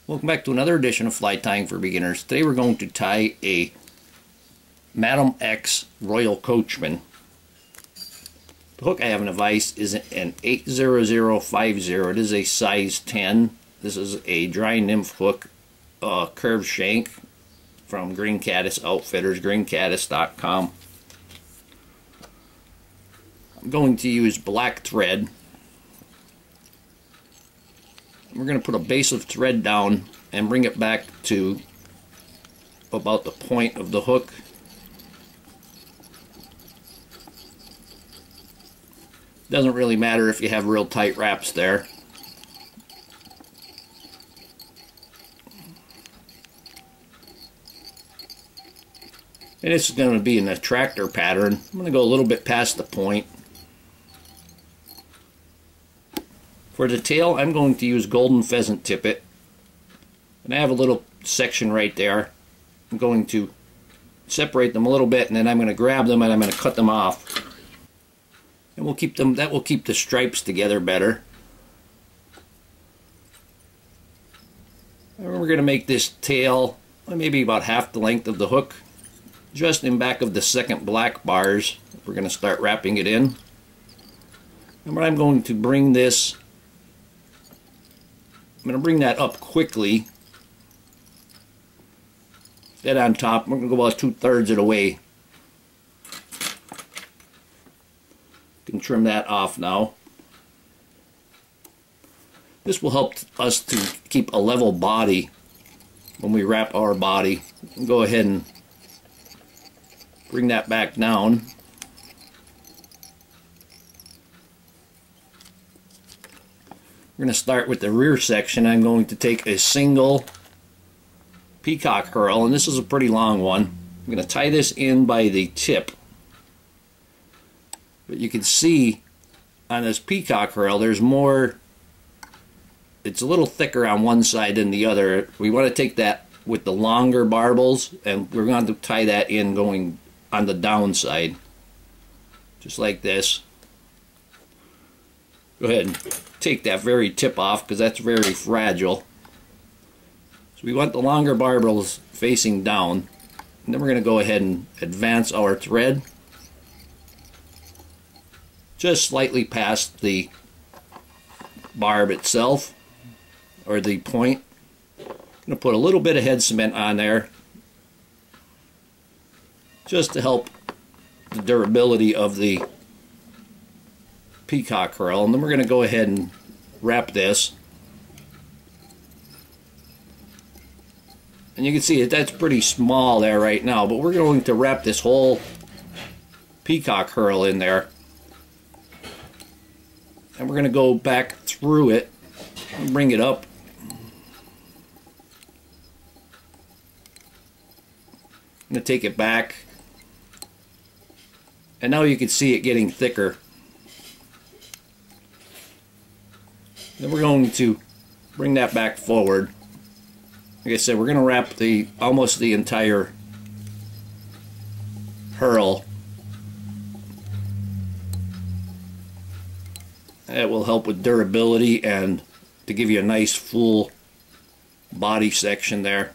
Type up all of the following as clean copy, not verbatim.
Welcome back to another edition of Fly Tying for Beginners. Today we're going to tie a Madam X Royal Coachman. The hook I have in the vise is an 80050. It is a size 10. This is a dry nymph hook, curved shank from Green Caddis Outfitters, greencaddis.com. I'm going to use black thread. We're going to put a base of thread down and bring it back to about the point of the hook. Doesn't really matter if you have real tight wraps there. And this is going to be an attractor pattern. I'm going to go a little bit past the point. For the tail, I'm going to use golden pheasant tippet. And I have a little section right there. I'm going to separate them a little bit, and then I'm going to grab them and I'm going to cut them off. And we'll keep them, that will keep the stripes together better. And we're going to make this tail maybe about half the length of the hook, just in back of the second black bars. We're going to start wrapping it in. And I'm going to bring this, I'm going to bring that up quickly. That on top, we're going to go about 2/3 of the way. You can trim that off now. This will help us to keep a level body when we wrap our body. Go ahead and bring that back down. We're going to start with the rear section. I'm going to take a single Peacock Herl, and this is a pretty long one. I'm going to tie this in by the tip. But you can see on this Peacock Herl, there's more, it's a little thicker on one side than the other. We want to take that with the longer barbels, and we're going to tie that in going on the downside, just like this. Go ahead and take that very tip off because that's very fragile. So we want the longer barbels facing down, and then we're going to go ahead and advance our thread just slightly past the barb itself, or the point. I'm going to put a little bit of head cement on there just to help the durability of the Peacock Herl, and then we're going to go ahead and wrap this. And you can see that's pretty small there right now, but we're going to wrap this whole Peacock Herl in there. And we're going to go back through it and bring it up. I'm going to take it back. And now you can see it getting thicker. Then we're going to bring that back forward. Like I said, we're going to wrap almost the entire Herl. That will help with durability and to give you a nice full body section there.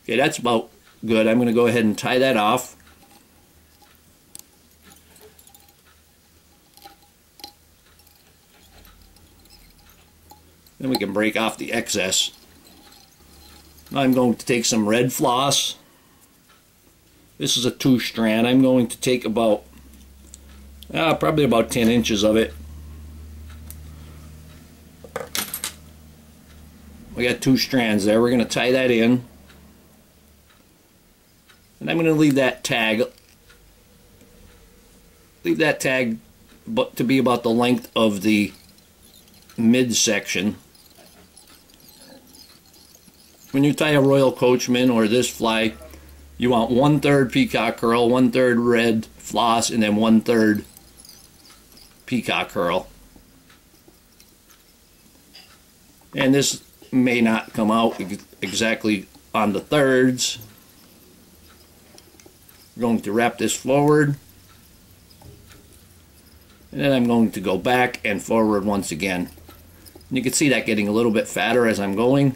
Okay, that's about good. I'm going to go ahead and tie that off. Then we can break off the excess. Now I'm going to take some red floss. This is a 2-strand. I'm going to take about, probably about 10 inches of it. We got 2 strands there. We're going to tie that in. And I'm going to leave that tag to be about the length of the midsection. When you tie a Royal Coachman or this fly, you want 1/3 Peacock Herl, 1/3 red floss, and then 1/3 Peacock Herl. And this may not come out exactly on the thirds. We're going to wrap this forward. And then I'm going to go back and forward once again. And you can see that getting a little bit fatter as I'm going.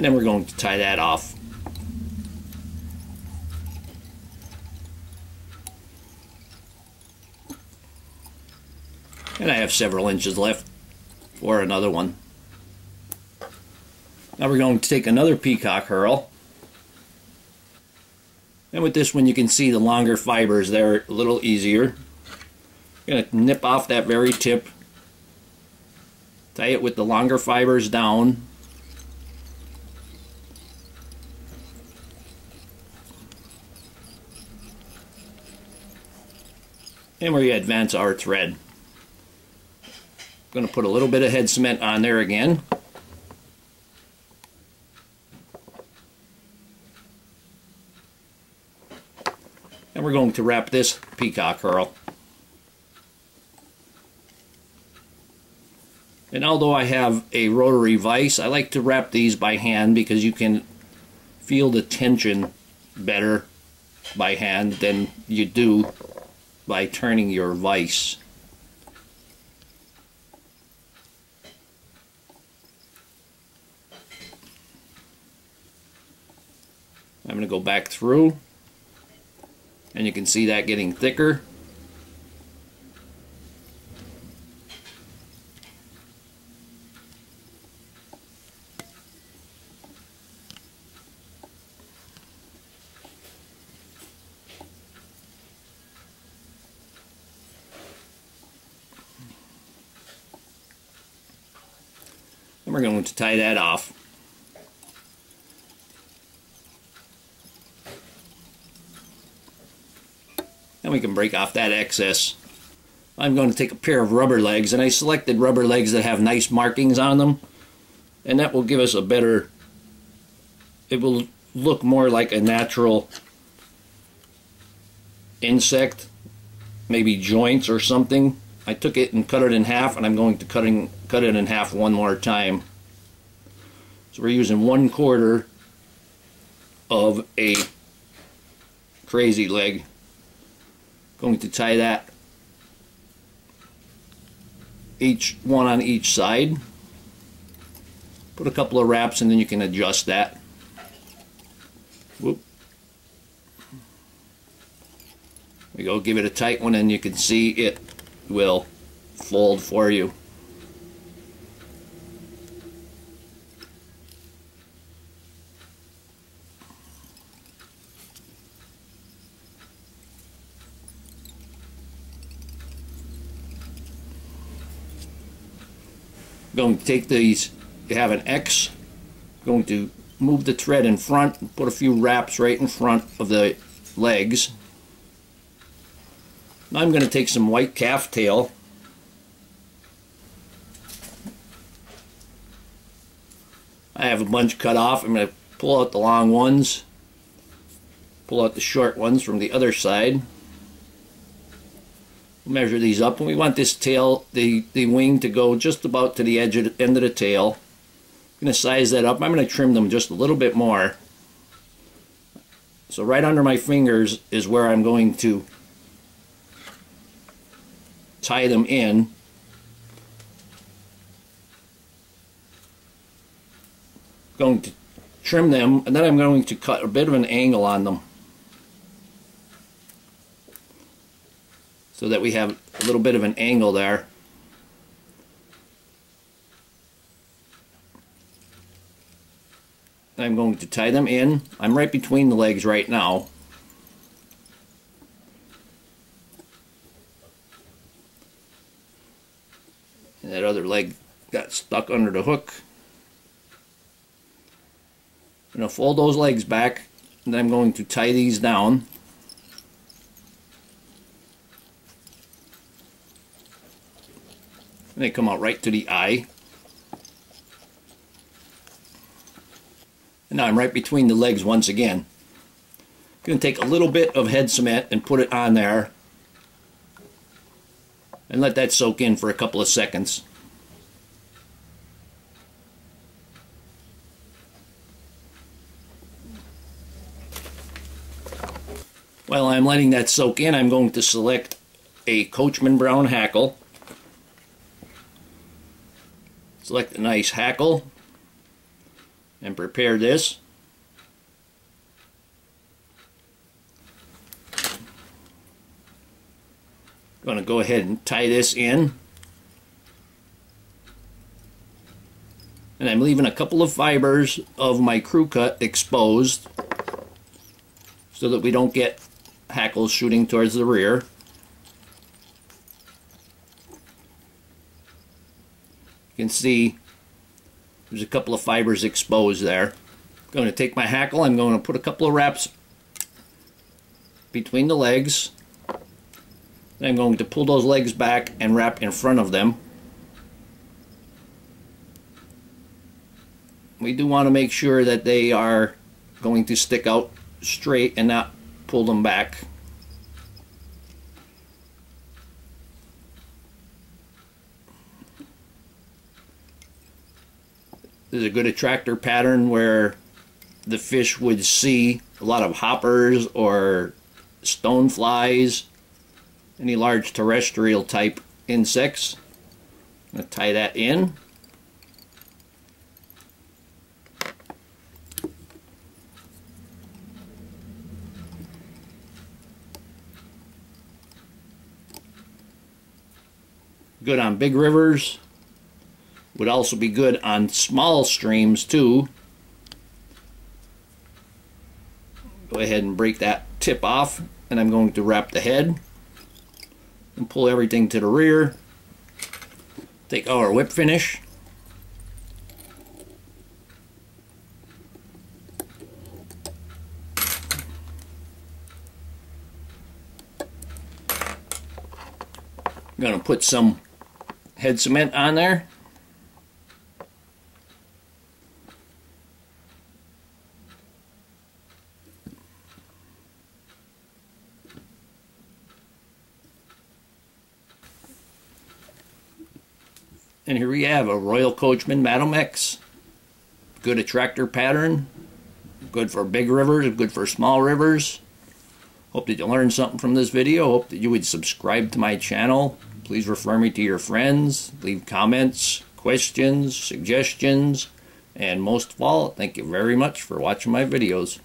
And then we're going to tie that off. And I have several inches left for another one. Now we're going to take another Peacock Herl. And with this one you can see the longer fibers there a little easier. I'm going to nip off that very tip. Tie it with the longer fibers down. And we advance our thread. I'm going to put a little bit of head cement on there again. And we're going to wrap this Peacock Herl. And although I have a rotary vise, I like to wrap these by hand because you can feel the tension better by hand than you do by turning your vise. I'm going to go back through, and you can see that getting thicker. And we're going to tie that off. And we can break off that excess. I'm going to take a pair of rubber legs, and I selected rubber legs that have nice markings on them, and that will give us a better, it will look more like a natural insect, maybe joints or something. I took it and cut it in half, and I'm going to cut it in half one more time. So we're using 1/4 of a crazy leg. Going to tie that each one on each side. Put a couple of wraps and then you can adjust that. Whoop. There we go, give it a tight one and you can see it will fold for you. Going to take these, you have an X, going to move the thread in front and put a few wraps right in front of the legs. Now I'm going to take some white calf tail, I have a bunch cut off. I'm going to pull out the long ones, pull out the short ones from the other side. Measure these up, and we want this tail, the wing, to go just about to the edge of the end of the tail. I'm going to size that up. I'm going to trim them just a little bit more. So right under my fingers is where I'm going to tie them in. Going to trim them, and then I'm going to cut a bit of an angle on them, so that we have a little bit of an angle there. I'm going to tie them in. I'm right between the legs right now. And that other leg got stuck under the hook. I'm going to fold those legs back, and then I'm going to tie these down. And they come out right to the eye. And now I'm right between the legs once again. I'm going to take a little bit of head cement and put it on there. And let that soak in for a couple of seconds. While I'm letting that soak in, I'm going to select a Coachman brown hackle. Select a nice hackle, and prepare this. Going to go ahead and tie this in. And I'm leaving a couple of fibers of my crew cut exposed so that we don't get hackles shooting towards the rear. You can see there's a couple of fibers exposed there. I'm going to take my hackle, I'm going to put a couple of wraps between the legs. Then I'm going to pull those legs back and wrap in front of them. We do want to make sure that they are going to stick out straight and not pull them back. This is a good attractor pattern where the fish would see a lot of hoppers or stoneflies, any large terrestrial type insects. I'm going to tie that in. Good on big rivers. Would also be good on small streams too. Go ahead and break that tip off, and I'm going to wrap the head and pull everything to the rear. Take our whip finish. I'm going to put some head cement on there. And here we have a Royal Coachman Madam X. Good attractor pattern. Good for big rivers, good for small rivers. Hope that you learned something from this video. Hope that you would subscribe to my channel. Please refer me to your friends. Leave comments, questions, suggestions. And most of all, thank you very much for watching my videos.